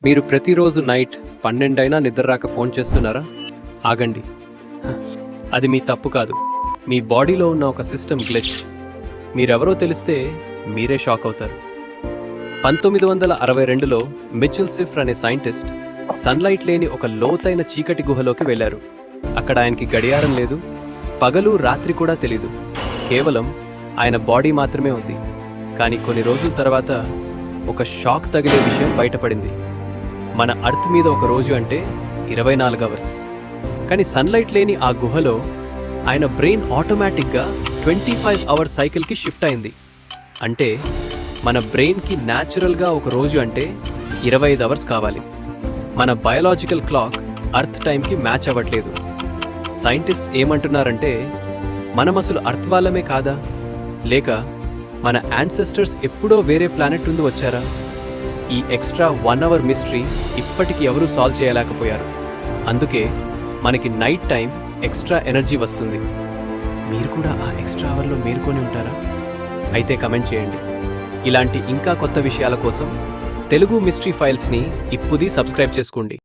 మీరు ప్రతిరోజు నైట్ 12 అయినా నిద్ర రాక ఫోన్ చేస్తున్నారా? ఆగండి. అది మీ తప్పు కాదు, మీ బాడీలో ఉన్న ఒక సిస్టమ్ గ్లిచ్. మీరెవరో తెలిస్తే మీరే షాక్ అవుతారు. 1962లో మిచెల్ సిఫ్ర్ అనే సైంటిస్ట్ సన్లైట్ లేని ఒక లోతైన చీకటి గుహలోకి వెళ్లారు. అక్కడ ఆయనకి గడియారం లేదు, పగలు రాత్రి కూడా తెలీదు. కేవలం ఆయన బాడీ మాత్రమే ఉంది. కానీ కొన్ని రోజుల తర్వాత ఒక షాక్ తగిలే విషయం బయటపడింది. మన అర్త్ మీద ఒక రోజు అంటే 24 అవర్స్. కానీ సన్లైట్ లేని ఆ గుహలో ఆయన బ్రెయిన్ ఆటోమేటిక్గా 25 అవర్ సైకిల్కి షిఫ్ట్ అయింది. అంటే మన బ్రెయిన్కి న్యాచురల్గా ఒక రోజు అంటే 25 అవర్స్ కావాలి. మన బయాలజికల్ క్లాక్ అర్త్ టైంకి మ్యాచ్ అవ్వట్లేదు. సైంటిస్ట్స్ ఏమంటున్నారంటే మనం అసలు అర్త్ వాళ్ళమే కాదా, లేక మన యాన్సెస్టర్స్ ఎప్పుడో వేరే ప్లానెట్ నుండి వచ్చారా? ఈ ఎక్స్ట్రా 1 అవర్ మిస్టరీ ఇప్పటికీ ఎవరూ సాల్వ్ చేయలేకపోయారు. అందుకే మనకి నైట్ టైం ఎక్స్ట్రా ఎనర్జీ వస్తుంది. మీరు కూడా ఆ ఎక్స్ట్రా అవర్లో మేల్కొని ఉంటారా? అయితే కమెంట్ చేయండి. ఇలాంటి ఇంకా కొత్త విషయాల కోసం తెలుగు మిస్టరీ ఫైల్స్ని ఇప్పుడే సబ్స్క్రైబ్ చేసుకోండి.